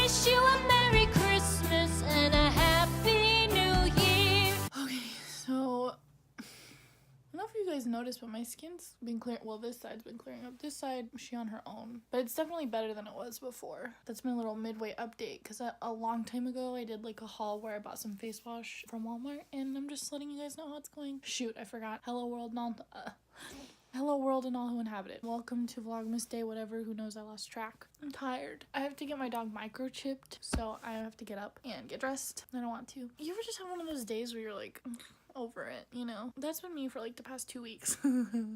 wish you a Merry Christmas and a Happy New Year. Okay, so I don't know if you guys noticed, but my skin's been clear. Well, this side's been clearing up. This side, she on her own. But it's definitely better than it was before. That's my little midway update. Because a long time ago, I did like a haul where I bought some face wash from Walmart. And I'm just letting you guys know how it's going. Shoot, I forgot. Hello world and all who inhabit it. Welcome to Vlogmas Day, whatever. Who knows, I lost track. I'm tired. I have to get my dog microchipped. So I have to get up and get dressed. I don't want to. You ever just have one of those days where you're like... over it, you know? That's been me for like the past 2 weeks.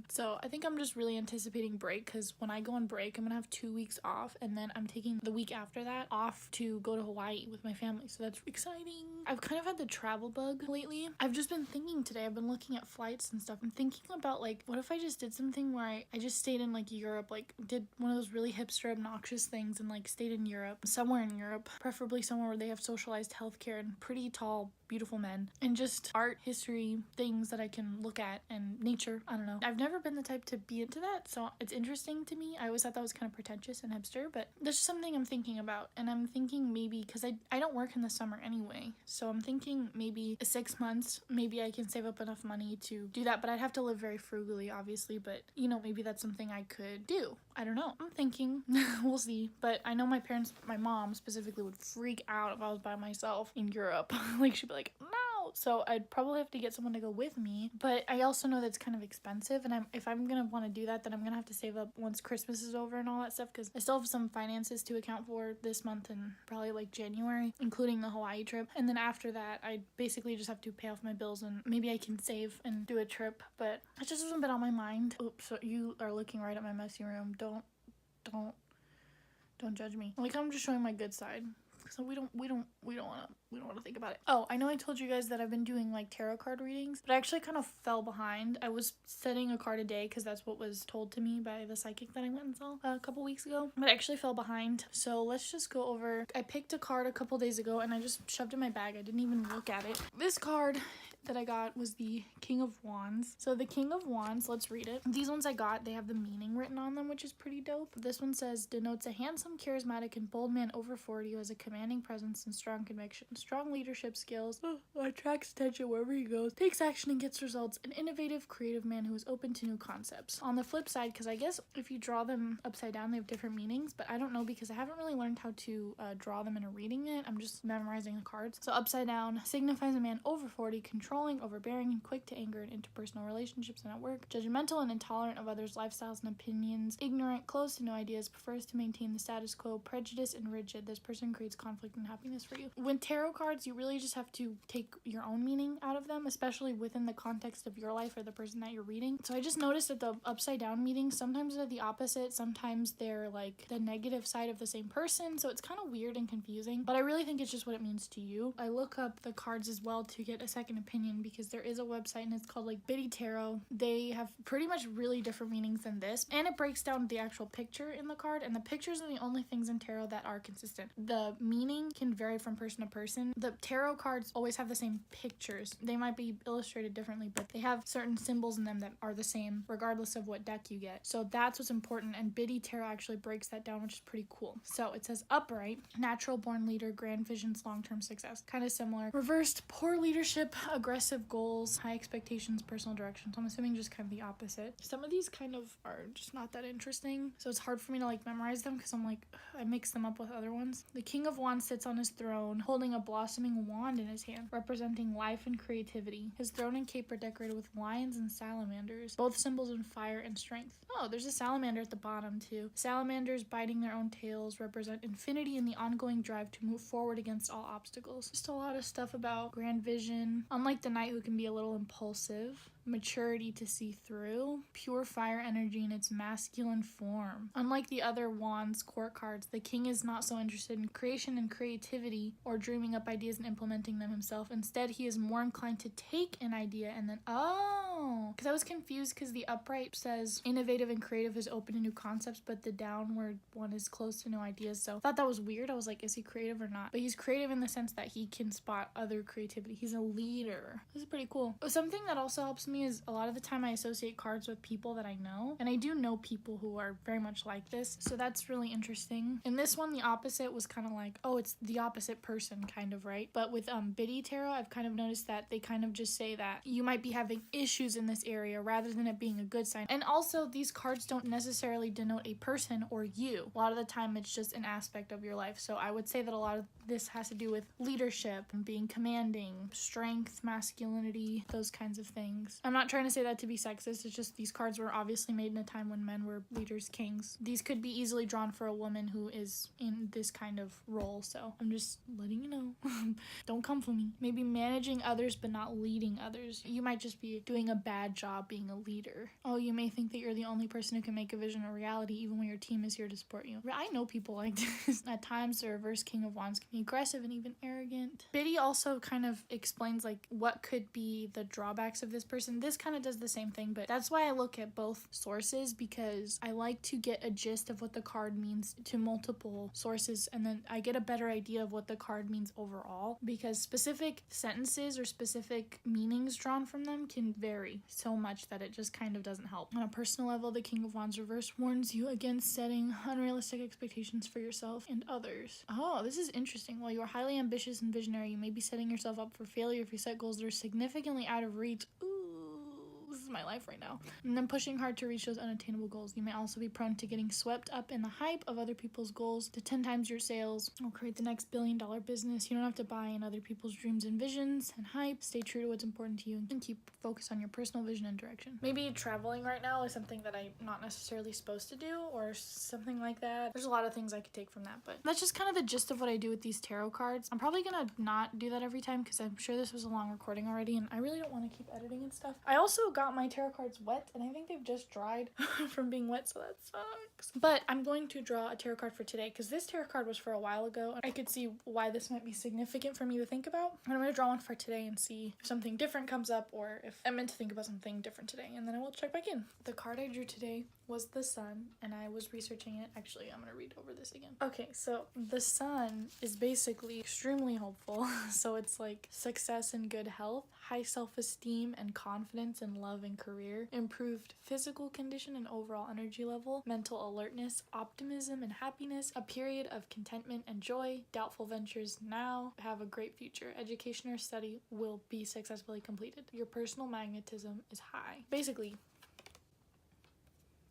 So I think I'm just really anticipating break, because when I go on break, I'm gonna have 2 weeks off, and then I'm taking the week after that off to go to Hawaii with my family. So that's exciting. I've kind of had the travel bug lately. I've just been thinking today, I've been looking at flights and stuff. I'm thinking about like, what if I just did something where I just stayed in like Europe, like did one of those really hipster obnoxious things and like stayed in Europe, somewhere in Europe, preferably somewhere where they have socialized healthcare and pretty tall, beautiful men, and just art, history, things that I can look at, and nature. I don't know. I've never been the type to be into that, so it's interesting to me. I always thought that was kind of pretentious and hipster, but that's just something I'm thinking about. And I'm thinking maybe, because I don't work in the summer anyway, so I'm thinking maybe 6 months, maybe I can save up enough money to do that, but I'd have to live very frugally, obviously, but you know, maybe that's something I could do. I don't know. I'm thinking. We'll see. But I know my parents, my mom specifically, would freak out if I was by myself in Europe. Like, she'd be like, no. So I'd probably have to get someone to go with me. But I also know that's kind of expensive. And if I'm going to want to do that, then I'm going to have to save up once Christmas is over and all that stuff. Because I still have some finances to account for this month and probably like January, including the Hawaii trip. And then after that, I basically just have to pay off my bills and maybe I can save and do a trip. But it just hasn't been on my mind. Oops, so you are looking right at my messy room. Don't judge me. Like, I'm just showing my good side. So we don't want to think about it. Oh, I know I told you guys that I've been doing like tarot card readings, but I actually kind of fell behind. I was setting a card a day because that's what was told to me by the psychic that I went and saw a couple weeks ago, but I actually fell behind. So let's just go over. I picked a card a couple days ago and I just shoved it in my bag. I didn't even look at it. This card that I got was the King of Wands. So the King of Wands, let's read it. These ones I got, they have the meaning written on them, which is pretty dope. This one says, denotes a handsome, charismatic, and bold man over 40 who has a commanding presence and strong conviction, strong leadership skills, attracts attention wherever he goes, takes action and gets results, an innovative, creative man who is open to new concepts. On the flip side, because I guess if you draw them upside down, they have different meanings, but I don't know because I haven't really learned how to draw them in a reading yet. I'm just memorizing the cards. So upside down signifies a man over 40, controlling, overbearing, and quick to anger in interpersonal relationships and at work, judgmental and intolerant of others' lifestyles and opinions, ignorant, closed to new ideas, prefers to maintain the status quo, prejudiced and rigid. This person creates conflict and happiness for you. With tarot cards, you really just have to take your own meaning out of them, especially within the context of your life or the person that you're reading. So I just noticed that the upside down meanings, sometimes they're the opposite, sometimes they're like the negative side of the same person, so it's kind of weird and confusing, but I really think it's just what it means to you. I look up the cards as well to get a second opinion because there is a website and it's called like Biddy Tarot. They have pretty much really different meanings than this, and it breaks down the actual picture in the card, and the pictures are the only things in tarot that are consistent. The meaning can vary from person to person. The tarot cards always have the same pictures. They might be illustrated differently, but they have certain symbols in them that are the same regardless of what deck you get. So that's what's important, and Biddy Tarot actually breaks that down, which is pretty cool. So it says upright, natural born leader, grand visions, long-term success. Kind of similar. Reversed, poor leadership, aggressive goals, high expectations, personal direction. So I'm assuming just kind of the opposite. Some of these kind of are just not that interesting, so it's hard for me to like memorize them because I'm like, I mix them up with other ones. The King of Wands sits on his throne holding a blossoming wand in his hand, representing life and creativity. His throne and cape are decorated with lions and salamanders, both symbols of fire and strength. Oh, there's a salamander at the bottom too. Salamanders biting their own tails represent infinity and the ongoing drive to move forward against all obstacles. Just a lot of stuff about grand vision. Unlike the knight, who can be a little impulsive, maturity to see through, pure fire energy in its masculine form. Unlike the other wands court cards, the king is not so interested in creation and creativity or dreaming up ideas and implementing them himself. Instead, he is more inclined to take an idea and then, because I was confused because the upright says innovative and creative is open to new concepts, but the downward one is close to new ideas. So I thought that was weird. I was like, is he creative or not? But he's creative in the sense that he can spot other creativity. He's a leader. This is pretty cool. Something that also helps me me is a lot of the time I associate cards with people that I know, and I do know people who are very much like this, so that's really interesting. In this one, the opposite was kind of like, oh, it's the opposite person kind of, right? But with Biddy Tarot, I've kind of noticed that they kind of just say that you might be having issues in this area rather than it being a good sign. And also, these cards don't necessarily denote a person or you. A lot of the time, it's just an aspect of your life. So I would say that a lot of this has to do with leadership and being commanding, strength, masculinity, those kinds of things. I'm not trying to say that to be sexist. It's just these cards were obviously made in a time when men were leaders, kings. These could be easily drawn for a woman who is in this kind of role. So I'm just letting you know. Don't come for me. Maybe managing others but not leading others. You might just be doing a bad job being a leader. Oh, you may think that you're the only person who can make a vision a reality even when your team is here to support you. I know people like this. At times, the reverse King of Wands can be aggressive and even arrogant. Biddy also kind of explains like what could be the drawbacks of this person. This kind of does the same thing, but that's why I look at both sources, because I like to get a gist of what the card means to multiple sources, and then I get a better idea of what the card means overall, because specific sentences or specific meanings drawn from them can vary so much that it just kind of doesn't help. On a personal level, the King of Wands reverse warns you against setting unrealistic expectations for yourself and others. Oh, this is interesting. While you are highly ambitious and visionary, you may be setting yourself up for failure if you set goals that are significantly out of reach. This is my life right now. And then pushing hard to reach those unattainable goals. You may also be prone to getting swept up in the hype of other people's goals to 10 times your sales or create the next billion-dollar business. You don't have to buy in other people's dreams and visions and hype. Stay true to what's important to you and keep focus on your personal vision and direction. Maybe traveling right now is something that I'm not necessarily supposed to do or something like that. There's a lot of things I could take from that, but that's just kind of the gist of what I do with these tarot cards. I'm probably gonna not do that every time because I'm sure this was a long recording already and I really don't want to keep editing and stuff. I also got my tarot cards wet and I think they've just dried from being wet, so that sucks. But I'm going to draw a tarot card for today because this tarot card was for a while ago and I could see why this might be significant for me to think about. And I'm going to draw one for today and see if something different comes up or if I'm meant to think about something different today, and then I will check back in. The card I drew today was the sun, and I was researching it. Actually, I'm gonna read over this again. Okay, so the sun is basically extremely hopeful. So it's like success and good health, high self-esteem and confidence in love and career, improved physical condition and overall energy level, mental alertness, optimism and happiness, a period of contentment and joy, doubtful ventures now, have a great future, education or study will be successfully completed. Your personal magnetism is high. Basically,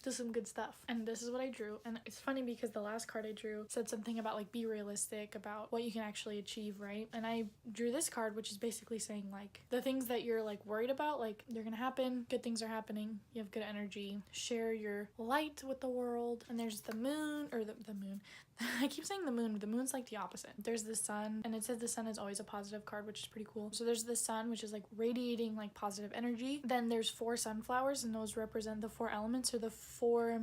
just some good stuff. And this is what I drew. And it's funny because the last card I drew said something about like be realistic about what you can actually achieve, right? And I drew this card, which is basically saying like the things that you're like worried about, like they're gonna happen, good things are happening, you have good energy, share your light with the world. And there's the moon, or the moon. I keep saying the moon. The moon's like the opposite. There's the sun, and it says the sun is always a positive card, which is pretty cool. So there's the sun, which is like radiating like positive energy. Then there's 4 sunflowers, and those represent the 4 elements, or the 4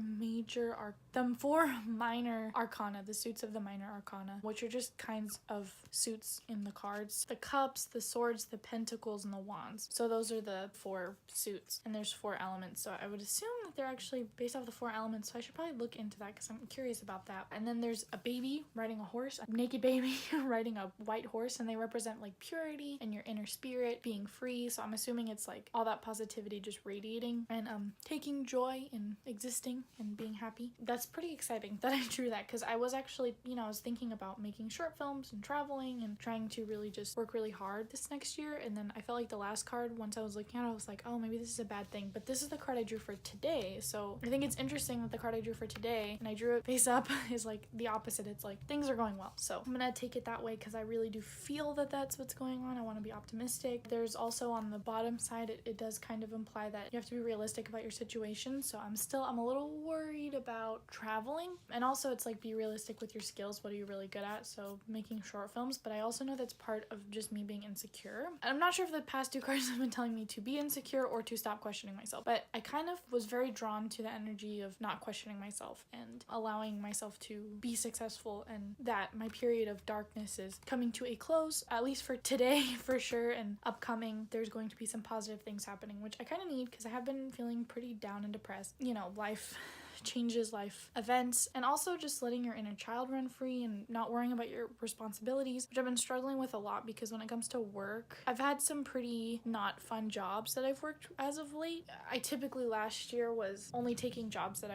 minor arcana, the suits of the minor arcana, which are just kinds of suits in the cards. The cups, the swords, the pentacles, and the wands. So those are the 4 suits, and there's 4 elements. So I would assume that they're actually based off the 4 elements. So I should probably look into that because I'm curious about that. And then there's a baby riding a horse, a naked baby riding a white horse, and they represent like purity and your inner spirit being free. So I'm assuming it's like all that positivity just radiating and taking joy in existing and being happy. That's pretty exciting that I drew that because I was actually, I was thinking about making short films and traveling and trying to really just work really hard this next year. And then I felt like the last card, once I was looking at it, I was like, oh, maybe this is a bad thing. But this is the card I drew for today. So I think it's interesting that the card I drew for today, and I drew it face up, is like the opposite. It's like things are going well. So I'm gonna take it that way because I really do feel that that's what's going on. I want to be optimistic. There's also on the bottom side, it does kind of imply that you have to be realistic about your situation. So I'm a little worried about traveling. And also it's like be realistic with your skills. What are you really good at? So making short films, but I also know that's part of just me being insecure. And I'm not sure if the past 2 cards have been telling me to be insecure or to stop questioning myself, but I kind of was very drawn to the energy of not questioning myself and allowing myself to be successful, and that my period of darkness is coming to a close, at least for today for sure, and upcoming there's going to be some positive things happening, which I kind of need because I have been feeling pretty down and depressed. Life changes, life events, and also just letting your inner child run free and not worrying about your responsibilities, which I've been struggling with a lot because when it comes to work, I've had some pretty not fun jobs that I've worked as of late. I typically last year was only taking jobs that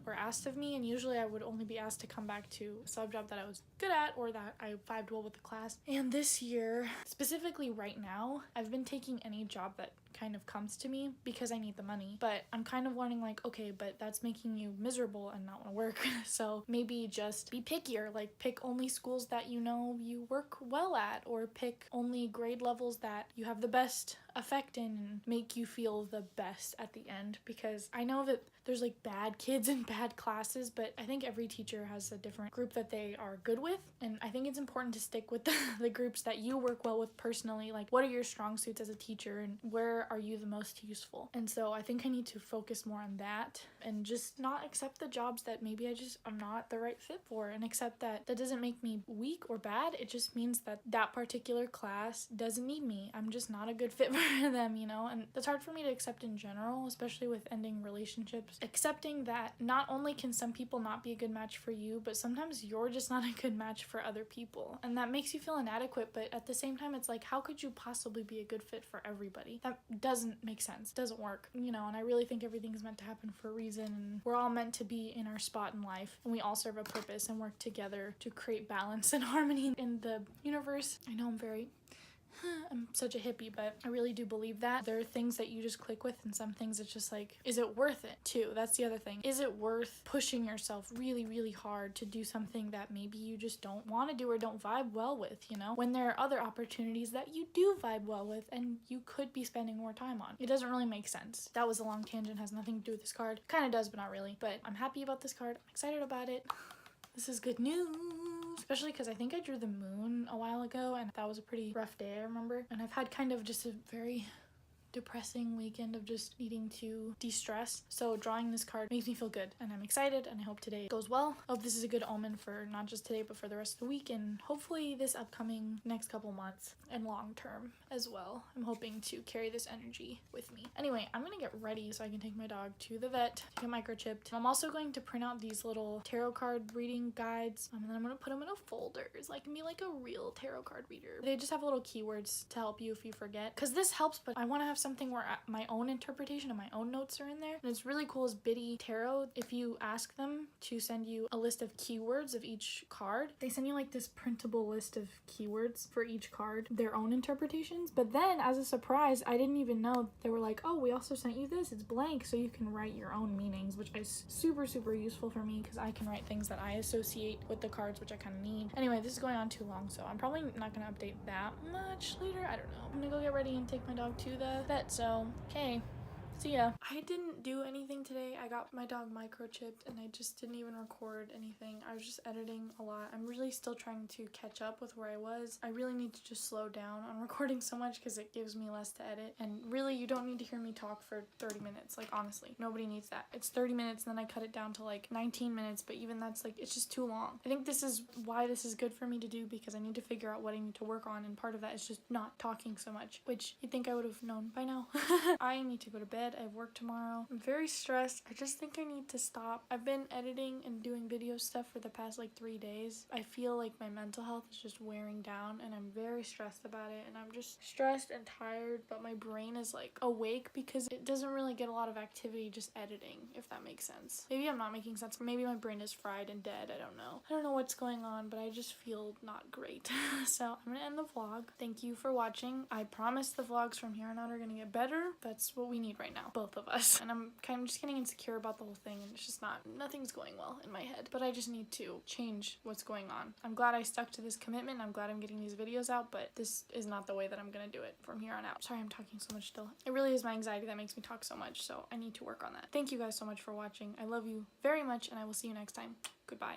were asked of me, and usually I would only be asked to come back to a sub job that I was good at or that I vibed well with the class. And this year, specifically right now, I've been taking any job that kind of comes to me because I need the money, but I'm kind of learning like, okay, but that's making you miserable and not want to work. So maybe just be pickier, like pick only schools that you know you work well at, or pick only grade levels that you have the best effect in and make you feel the best at the end, because I know that there's like bad kids in bad classes, but I think every teacher has a different group that they are good with, and I think it's important to stick with the groups that you work well with personally. Like, what are your strong suits as a teacher and where are you the most useful? And so I think I need to focus more on that and just not accept the jobs that maybe I'm not the right fit for, and accept that that doesn't make me weak or bad. It just means that that particular class doesn't need me. I'm just not a good fit for them, you know? And that's hard for me to accept in general, especially with ending relationships. Accepting that not only can some people not be a good match for you, but sometimes you're just not a good match for other people. And that makes you feel inadequate, but at the same time, it's like, how could you possibly be a good fit for everybody? That doesn't make sense. It doesn't work, you know? And I really think everything's meant to happen for a reason, and we're all meant to be in our spot in life, and we all serve a purpose and work together to create balance and harmony in the universe. I know I'm such a hippie, but I really do believe that there are things that you just click with, and some things it's just like, is it worth it too? That's the other thing. Is it worth pushing yourself really, really hard to do something that maybe you just don't want to do or don't vibe well with, you know? When there are other opportunities that you do vibe well with and you could be spending more time on. It doesn't really make sense. That was a long tangent, has nothing to do with this card. Kind of does, but not really. But I'm happy about this card. I'm excited about it. This is good news, especially because I think I drew the moon a while ago and that was a pretty rough day, I remember. And I've had kind of just a very depressing weekend of just needing to de-stress, so drawing this card makes me feel good, and I'm excited, and I hope today goes well. I hope this is a good omen for not just today but for the rest of the week, and hopefully this upcoming next couple months and long term as well. I'm hoping to carry this energy with me. Anyway, I'm gonna get ready so I can take my dog to the vet to get microchipped. I'm also going to print out these little tarot card reading guides, and then I'm gonna put them in a folder so I can be like a real tarot card reader. They just have little keywords to help you if you forget, because this helps, but I want to have something where my own interpretation and my own notes are in there. And it's really cool is Biddy Tarot. If you ask them to send you a list of keywords of each card, they send you like this printable list of keywords for each card, their own interpretations. But then as a surprise, I didn't even know, they were like, oh, we also sent you this, it's blank, so you can write your own meanings, which is super, super useful for me because I can write things that I associate with the cards, which I kind of need. Anyway, this is going on too long, so I'm probably not gonna update that much later. I don't know. I'm gonna go get ready and take my dog to the vet, so okay, see ya. I didn't do anything today. I got my dog microchipped and I just didn't even record anything. I was just editing a lot. I'm really still trying to catch up with where I was. I really need to just slow down on recording so much because it gives me less to edit. And really, you don't need to hear me talk for 30 minutes. Like, honestly, nobody needs that. It's 30 minutes and then I cut it down to like 19 minutes, but even that's like, it's just too long. I think this is why this is good for me to do, because I need to figure out what I need to work on, and part of that is just not talking so much, which you'd think I would have known by now. I need to go to bed. I have work tomorrow. I'm very stressed. I just think I need to stop. I've been editing and doing video stuff for the past like 3 days. I feel like my mental health is just wearing down and I'm very stressed about it, and I'm just stressed and tired, but my brain is like awake because it doesn't really get a lot of activity just editing, if that makes sense. Maybe I'm not making sense. Maybe my brain is fried and dead. I don't know. I don't know what's going on, but I just feel not great. So I'm gonna end the vlog. Thank you for watching. I promise the vlogs from here on out are gonna get better. That's what we need right now, both of us. And I'm kind of just getting insecure about the whole thing, and it's just nothing's going well in my head, but I just need to change what's going on. I'm glad I stuck to this commitment. I'm glad I'm getting these videos out, but this is not the way that I'm gonna do it from here on out. Sorry, I'm talking so much still. It really is my anxiety that makes me talk so much, so I need to work on that. Thank you guys so much for watching. I love you very much, and I will see you next time. Goodbye.